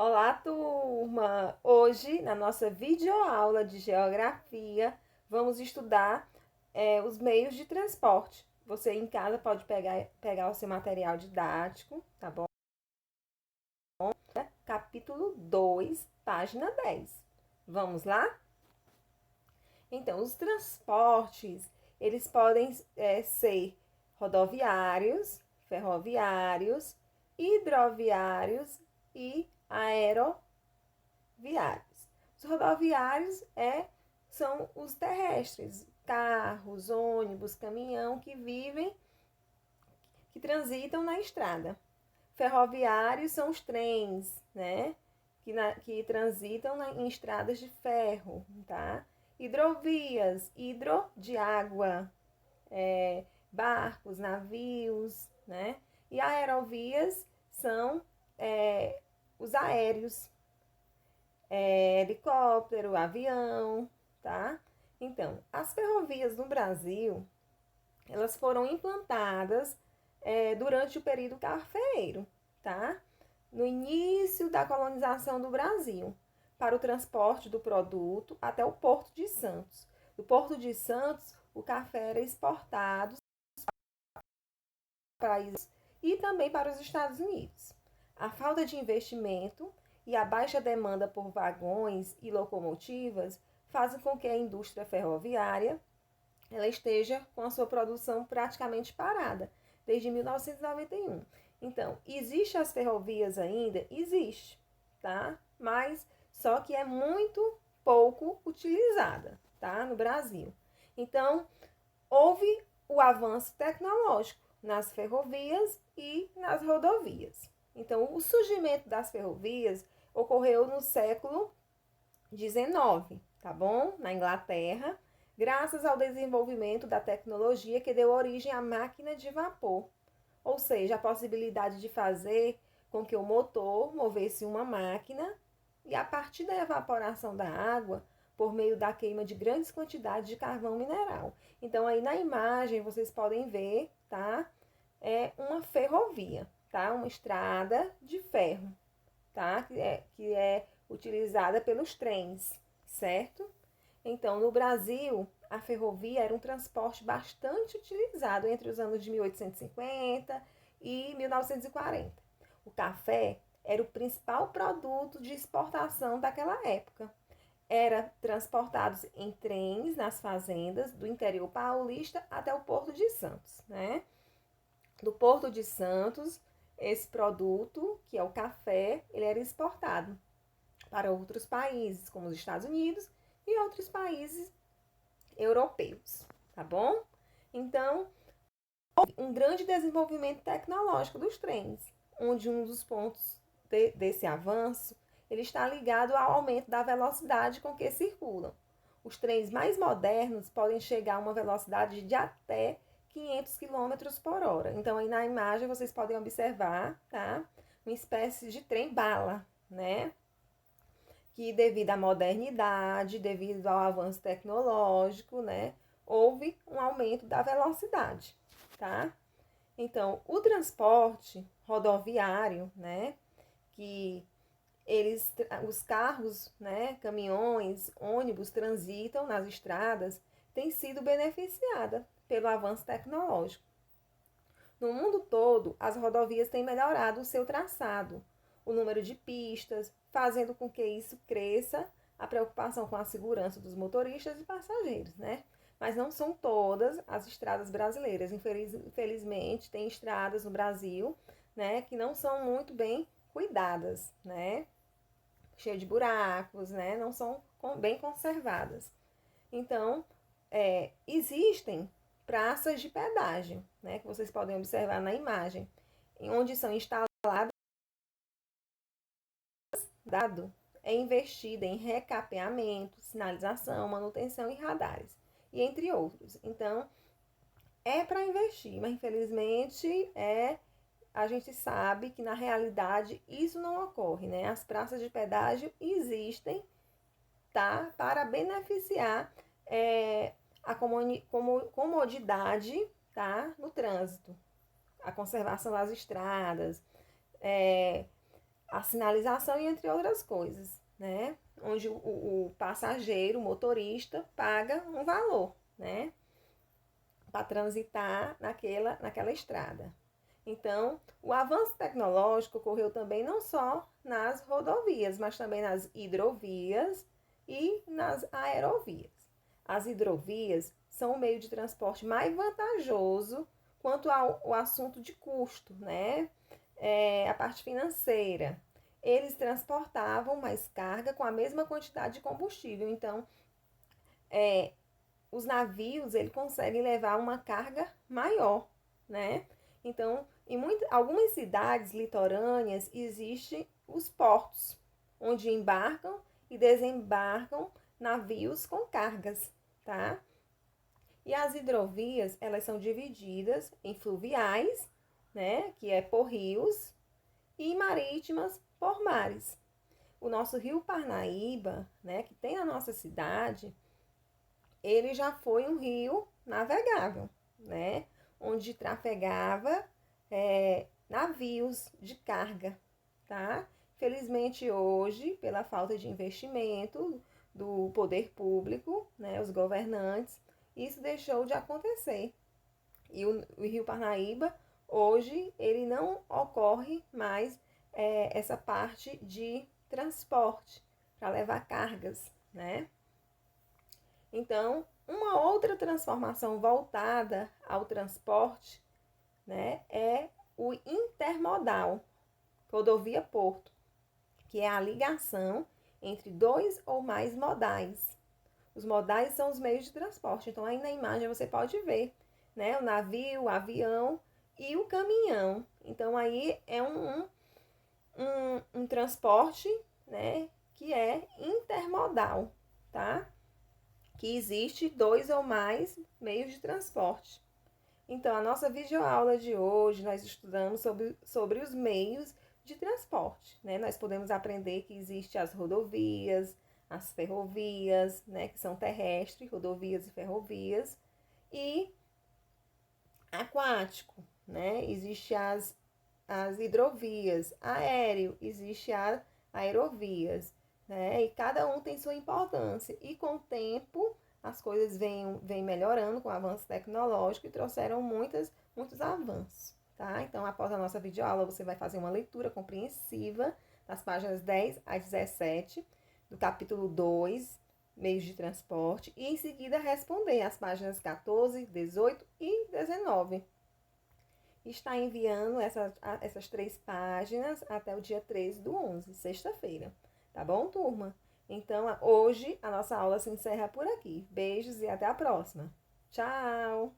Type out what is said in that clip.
Olá, turma! Hoje, na nossa videoaula de geografia, vamos estudar os meios de transporte. Você em casa pode pegar o seu material didático, tá bom? Capítulo 2, página 10. Vamos lá? Então, os transportes, eles podem ser rodoviários, ferroviários, hidroviários e aeroviários. Os rodoviários são os terrestres, carros, ônibus, caminhão que transitam na estrada. Ferroviários são os trens, né? Que transitam em estradas de ferro, tá? Hidrovias, hidro de água, barcos, navios, né? E aerovias são os aéreos, helicóptero, avião, tá? Então, as ferrovias no Brasil, elas foram implantadas durante o período cafeeiro, tá? No início da colonização do Brasil, para o transporte do produto até o Porto de Santos. Do Porto de Santos, o café era exportado para países e também para os Estados Unidos. A falta de investimento e a baixa demanda por vagões e locomotivas fazem com que a indústria ferroviária ela esteja com a sua produção praticamente parada desde 1991. Então, existe as ferrovias ainda? Existe, tá? Mas só que é muito pouco utilizada, tá? No Brasil. Então, houve o avanço tecnológico nas ferrovias e nas rodovias. Então, o surgimento das ferrovias ocorreu no século XIX, tá bom? Na Inglaterra, graças ao desenvolvimento da tecnologia que deu origem à máquina de vapor, ou seja, a possibilidade de fazer com que o motor movesse uma máquina e a partir da evaporação da água, por meio da queima de grandes quantidades de carvão mineral. Então aí na imagem vocês podem ver, tá? É uma ferrovia, tá? Uma estrada de ferro, tá? Que é utilizada pelos trens, certo? Então, no Brasil, a ferrovia era um transporte bastante utilizado entre os anos de 1850 e 1940. O café era o principal produto de exportação daquela época. Era transportado em trens nas fazendas do interior paulista até o Porto de Santos, né? Do Porto de Santos, esse produto, que é o café, ele era exportado para outros países, como os Estados Unidos e outros países europeus, tá bom? Então, houve um grande desenvolvimento tecnológico dos trens, onde um dos pontos desse avanço ele está ligado ao aumento da velocidade com que circulam. Os trens mais modernos podem chegar a uma velocidade de até 500 km por hora. Então, aí na imagem vocês podem observar, tá? Uma espécie de trem-bala, né? Que devido à modernidade, devido ao avanço tecnológico, né, houve um aumento da velocidade, tá? Então, o transporte rodoviário, né, que os carros, né, caminhões, ônibus transitam nas estradas, tem sido beneficiada pelo avanço tecnológico. No mundo todo, as rodovias têm melhorado o seu traçado, o número de pistas, fazendo com que isso cresça a preocupação com a segurança dos motoristas e passageiros, né? Mas não são todas as estradas brasileiras. Infelizmente, tem estradas no Brasil, né, que não são muito bem cuidadas, né? Cheio de buracos, né? Não são bem conservadas. Então, existem praças de pedágio, né, que vocês podem observar na imagem, em onde são instalados dado é investida em recapeamento, sinalização, manutenção e radares, e entre outros. Então, é para investir, mas infelizmente a gente sabe que na realidade isso não ocorre, né? As praças de pedágio existem, tá, para beneficiar a comodidade, tá, no trânsito, a conservação das estradas, a sinalização e entre outras coisas, né? Onde o passageiro, o motorista, paga um valor, né? Para transitar naquela estrada. Então, o avanço tecnológico ocorreu também não só nas rodovias, mas também nas hidrovias e nas aerovias. As hidrovias são o meio de transporte mais vantajoso quanto ao assunto de custo, né? A parte financeira. Eles transportavam mais carga com a mesma quantidade de combustível. Então, os navios ele conseguem levar uma carga maior, né? Então, em algumas cidades litorâneas existem os portos, onde embarcam e desembarcam navios com cargas, tá? E as hidrovias, elas são divididas em fluviais, né, que é por rios, e marítimas por mares. O nosso rio Parnaíba, né, que tem na nossa cidade, ele já foi um rio navegável, né, onde trafegava navios de carga, tá? Felizmente hoje, pela falta de investimento do poder público, né, os governantes, isso deixou de acontecer. E o Rio Parnaíba, hoje, ele não ocorre mais essa parte de transporte para levar cargas, né? Então, uma outra transformação voltada ao transporte, né, é o intermodal, rodovia-porto, que é a ligação entre dois ou mais modais. Os modais são os meios de transporte. Então, aí na imagem você pode ver, né, o navio, o avião e o caminhão. Então, aí é um transporte, né, que é intermodal, tá? Que existe dois ou mais meios de transporte. Então, a nossa videoaula de hoje, nós estudamos sobre os meios de transporte, né? Nós podemos aprender que existem as rodovias, as ferrovias, né? Que são terrestres, rodovias e ferrovias. E aquático, né? Existem as hidrovias. Aéreo, existe as aerovias, né? E cada um tem sua importância. E com o tempo, as coisas vêm melhorando com o avanço tecnológico e trouxeram muitos avanços, tá? Então, após a nossa videoaula, você vai fazer uma leitura compreensiva das páginas 10 a 17 do capítulo 2, meios de transporte, e em seguida responder as páginas 14, 18 e 19. Está enviando essas 3 páginas até o dia 13/11, sexta-feira. Tá bom, turma? Então, hoje a nossa aula se encerra por aqui. Beijos e até a próxima. Tchau!